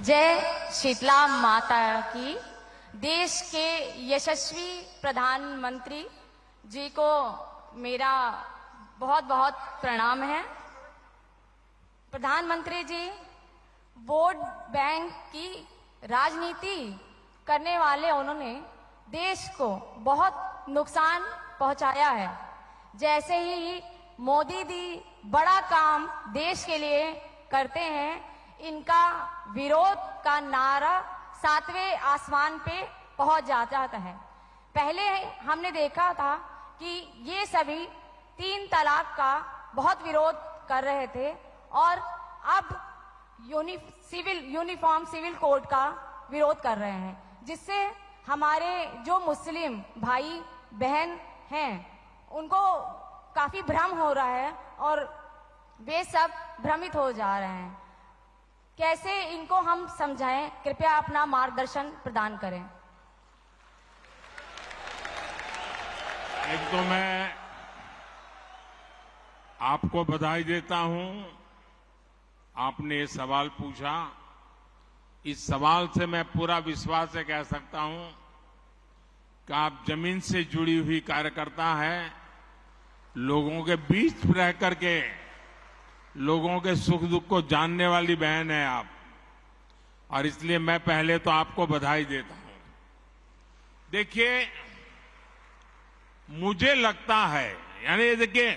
जय शीतला माता की। देश के यशस्वी प्रधानमंत्री जी को मेरा बहुत बहुत प्रणाम है। प्रधानमंत्री जी वोट बैंक की राजनीति करने वाले उन्होंने देश को बहुत नुकसान पहुंचाया है। जैसे ही मोदी जी बड़ा काम देश के लिए करते हैं, इनका विरोध का नारा 7वें आसमान पे पहुंच जाता है। पहले हमने देखा था कि ये सभी 3 तलाक का बहुत विरोध कर रहे थे और अब यूनिफॉर्म सिविल कोड का विरोध कर रहे हैं, जिससे हमारे जो मुस्लिम भाई बहन हैं उनको काफी भ्रम हो रहा है और वे सब भ्रमित हो जा रहे हैं। कैसे इनको हम समझाएं? कृपया अपना मार्गदर्शन प्रदान करें। एक तो मैं आपको बधाई देता हूं, आपने ये सवाल पूछा। इस सवाल से मैं पूरा विश्वास से कह सकता हूं कि आप जमीन से जुड़ी हुई कार्यकर्ता हैं, लोगों के बीच रह करके लोगों के सुख दुख को जानने वाली बहन है आप, और इसलिए मैं पहले तो आपको बधाई देता हूं। देखिए, मुझे लगता है, यानी देखिए,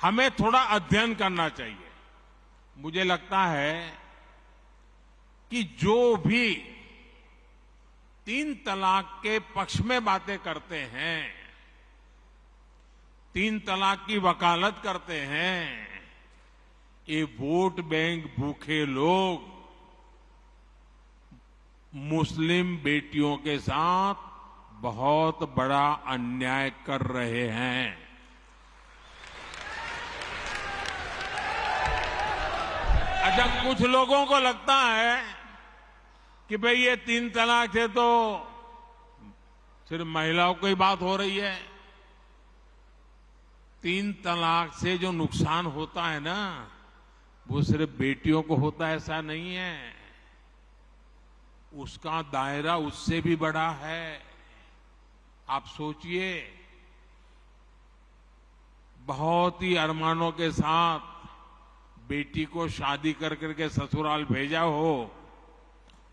हमें थोड़ा अध्ययन करना चाहिए। मुझे लगता है कि जो भी 3 तलाक के पक्ष में बातें करते हैं, 3 तलाक की वकालत करते हैं, ये वोट बैंक भूखे लोग मुस्लिम बेटियों के साथ बहुत बड़ा अन्याय कर रहे हैं। अच्छा, कुछ लोगों को लगता है कि भाई ये 3 तलाक से तो सिर्फ महिलाओं की बात हो रही है। 3 तलाक से जो नुकसान होता है ना, वो सिर्फ बेटियों को होता है ऐसा नहीं है, उसका दायरा उससे भी बड़ा है। आप सोचिए, बहुत ही अरमानों के साथ बेटी को शादी कर करके ससुराल भेजा हो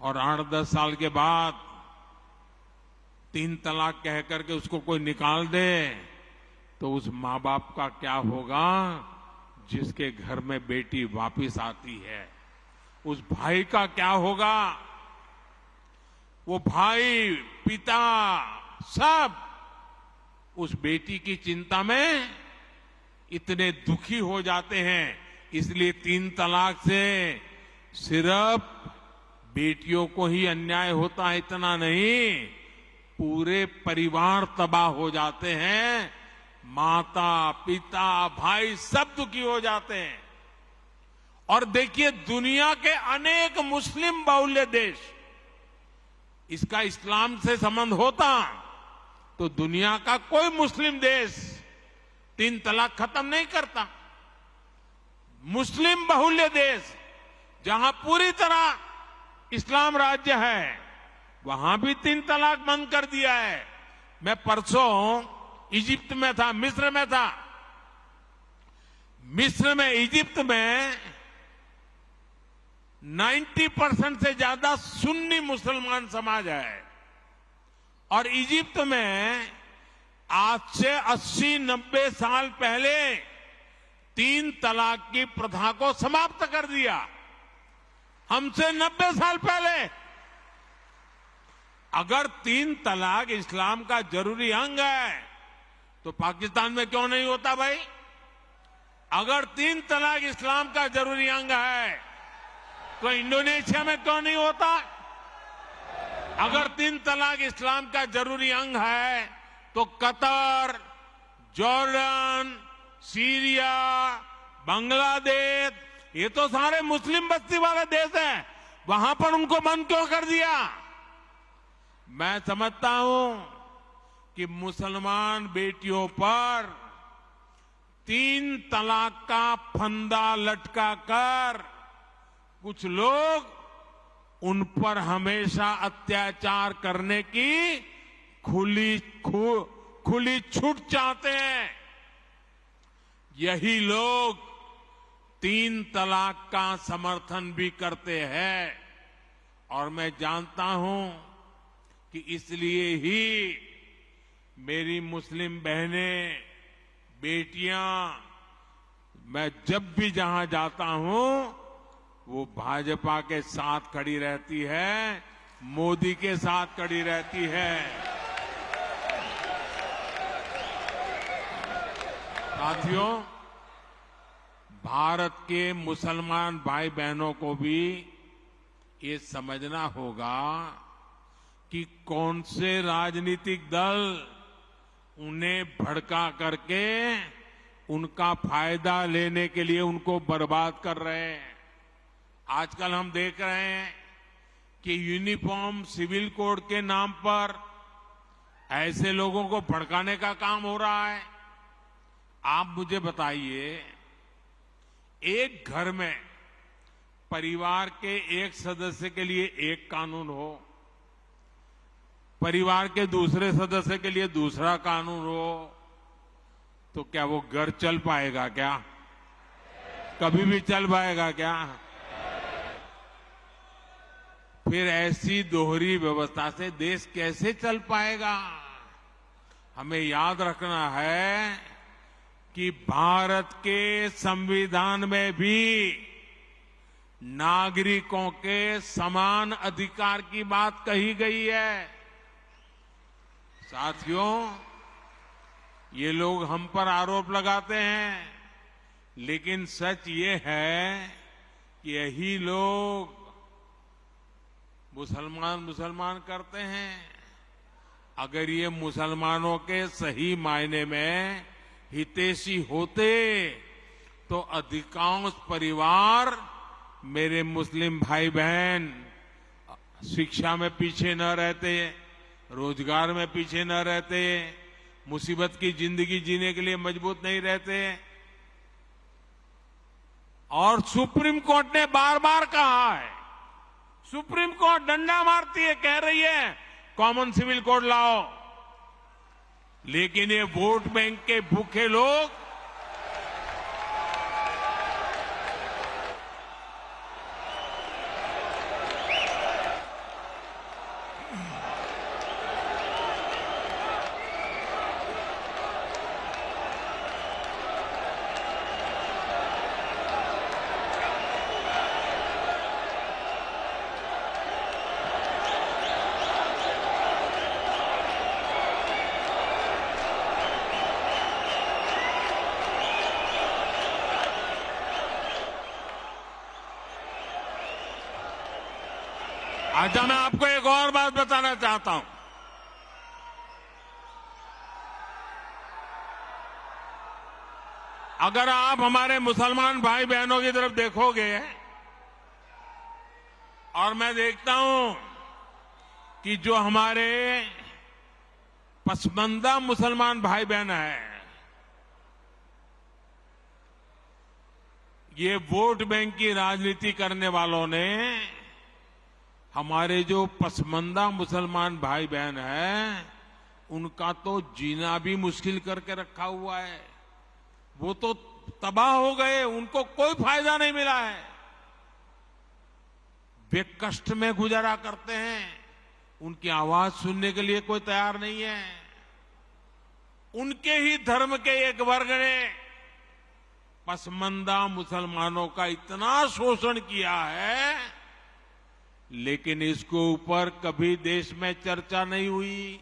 और 8-10 साल के बाद 3 तलाक कह करके उसको कोई निकाल दे, तो उस माँ बाप का क्या होगा जिसके घर में बेटी वापिस आती है? उस भाई का क्या होगा? वो भाई, पिता, सब उस बेटी की चिंता में इतने दुखी हो जाते हैं। इसलिए 3 तलाक से सिर्फ बेटियों को ही अन्याय होता है इतना नहीं, पूरे परिवार तबाह हो जाते हैं, माता, पिता, भाई सब दुखी हो जाते हैं। और देखिए, दुनिया के अनेक मुस्लिम बाहुल्य देश, इसका इस्लाम से संबंध होता तो दुनिया का कोई मुस्लिम देश 3 तलाक खत्म नहीं करता। मुस्लिम बाहुल्य देश जहां पूरी तरह इस्लाम राज्य है, वहां भी 3 तलाक बंद कर दिया है। मैं परसों इजिप्ट में था, मिस्र में था। मिस्र में, इजिप्ट में 90% से ज्यादा सुन्नी मुसलमान समाज है और इजिप्ट में आज से 80-90 साल पहले 3 तलाक की प्रथा को समाप्त कर दिया। हमसे 90 साल पहले। अगर 3 तलाक इस्लाम का जरूरी अंग है तो पाकिस्तान में क्यों नहीं होता भाई? अगर 3 तलाक इस्लाम का जरूरी अंग है तो इंडोनेशिया में क्यों नहीं होता? अगर 3 तलाक इस्लाम का जरूरी अंग है तो कतर, जॉर्डन, सीरिया, बांग्लादेश, ये तो सारे मुस्लिम बस्ती वाले देश हैं, वहां पर उनको बंद क्यों कर दिया? मैं समझता हूं कि मुसलमान बेटियों पर 3 तलाक का फंदा लटका कर कुछ लोग उन पर हमेशा अत्याचार करने की खुली छूट चाहते हैं। यही लोग 3 तलाक का समर्थन भी करते हैं और मैं जानता हूं कि इसलिए ही मेरी मुस्लिम बहनें, बेटियां, मैं जब भी जहां जाता हूं वो भाजपा के साथ खड़ी रहती है, मोदी के साथ खड़ी रहती है। साथियों, भारत के मुसलमान भाई बहनों को भी ये समझना होगा कि कौन से राजनीतिक दल उन्हें भड़का करके उनका फायदा लेने के लिए उनको बर्बाद कर रहे हैं। आजकल हम देख रहे हैं कि यूनिफॉर्म सिविल कोड के नाम पर ऐसे लोगों को भड़काने का काम हो रहा है। आप मुझे बताइए, एक घर में परिवार के एक सदस्य के लिए एक कानून हो, परिवार के दूसरे सदस्य के लिए दूसरा कानून हो, तो क्या वो घर चल पाएगा क्या? कभी भी चल पाएगा क्या? फिर ऐसी दोहरी व्यवस्था से देश कैसे चल पाएगा? हमें याद रखना है कि भारत के संविधान में भी नागरिकों के समान अधिकार की बात कही गई है। साथियों, ये लोग हम पर आरोप लगाते हैं, लेकिन सच ये है कि यही लोग मुसलमान करते हैं। अगर ये मुसलमानों के सही मायने में हितैषी होते तो अधिकांश परिवार, मेरे मुस्लिम भाई बहन, शिक्षा में पीछे न रहते, रोजगार में पीछे न रहते, मुसीबत की जिंदगी जीने के लिए मजबूत नहीं रहते। और सुप्रीम कोर्ट ने बार बार कहा है, सुप्रीम कोर्ट डंडा मारती है, कह रही है कॉमन सिविल कोड लाओ, लेकिन ये वोट बैंक के भूखे लोग अच्छा, मैं आपको एक और बात बताना चाहता हूं। अगर आप हमारे मुसलमान भाई बहनों की तरफ देखोगे और मैं देखता हूं कि जो हमारे पसमानदा मुसलमान भाई बहन हैं, ये वोट बैंक की राजनीति करने वालों ने हमारे जो पसमानदा मुसलमान भाई बहन हैं, उनका तो जीना भी मुश्किल करके रखा हुआ है। वो तो तबाह हो गए, उनको कोई फायदा नहीं मिला है। वे कष्ट में गुजारा करते हैं, उनकी आवाज सुनने के लिए कोई तैयार नहीं है। उनके ही धर्म के एक वर्ग ने पसमानदा मुसलमानों का इतना शोषण किया है, लेकिन इसके ऊपर कभी देश में चर्चा नहीं हुई।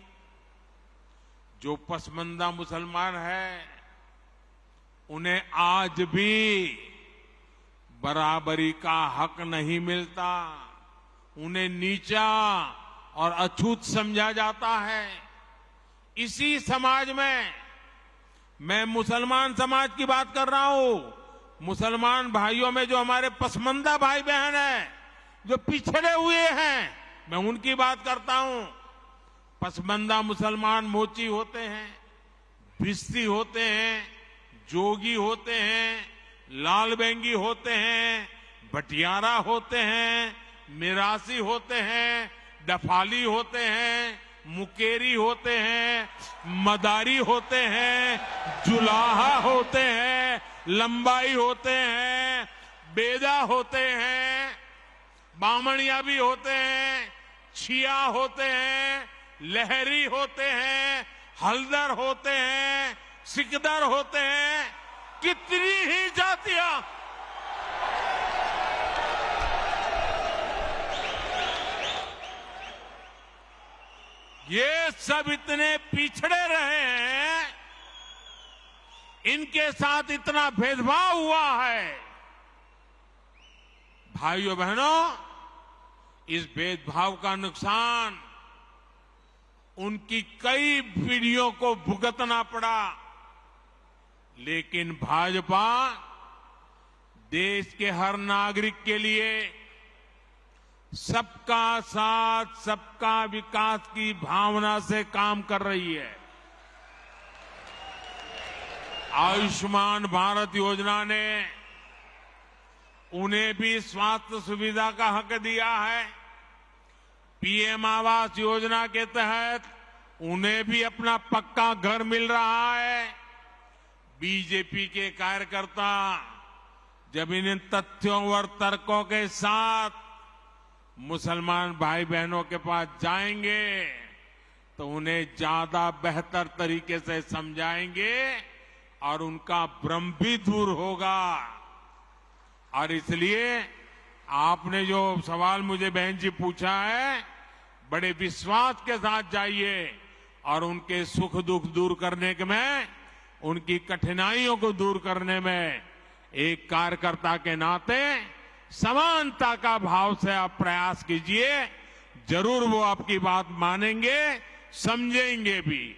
जो पसमानदा मुसलमान है, उन्हें आज भी बराबरी का हक नहीं मिलता, उन्हें नीचा और अछूत समझा जाता है। इसी समाज में, मैं मुसलमान समाज की बात कर रहा हूं, मुसलमान भाइयों में जो हमारे पसमानदा भाई बहन हैं, जो पिछड़े हुए हैं, मैं उनकी बात करता हूं। पसमानदा मुसलमान मोची होते हैं, भिस्ती होते हैं, जोगी होते हैं, लाल बेंगी होते हैं, भटियारा होते हैं, मिरासी होते हैं, डफाली होते हैं, मुकेरी होते हैं, मदारी होते हैं, जुलाहा होते हैं, लंबाई होते हैं, बेदा होते हैं, बामणिया भी होते हैं, छिया होते हैं, लहरी होते हैं, हल्दर होते हैं, सिकदर होते हैं, कितनी ही जातियां। ये सब इतने पिछड़े रहे हैं, इनके साथ इतना भेदभाव हुआ है। भाइयों बहनों, इस भेदभाव का नुकसान उनकी कई पीढ़ियों को भुगतना पड़ा, लेकिन भाजपा देश के हर नागरिक के लिए सबका साथ सबका विकास की भावना से काम कर रही है। आयुष्मान भारत योजना ने उन्हें भी स्वास्थ्य सुविधा का हक दिया है। पीएम आवास योजना के तहत उन्हें भी अपना पक्का घर मिल रहा है। बीजेपी के कार्यकर्ता जब इन तथ्यों और तर्कों के साथ मुसलमान भाई बहनों के पास जाएंगे तो उन्हें ज्यादा बेहतर तरीके से समझाएंगे और उनका भ्रम भी दूर होगा। और इसलिए आपने जो सवाल मुझे बहन जी पूछा है, बड़े विश्वास के साथ जाइए और उनके सुख दुख दूर करने में, उनकी कठिनाइयों को दूर करने में एक कार्यकर्ता के नाते समानता का भाव से आप प्रयास कीजिए। जरूर वो आपकी बात मानेंगे, समझेंगे भी।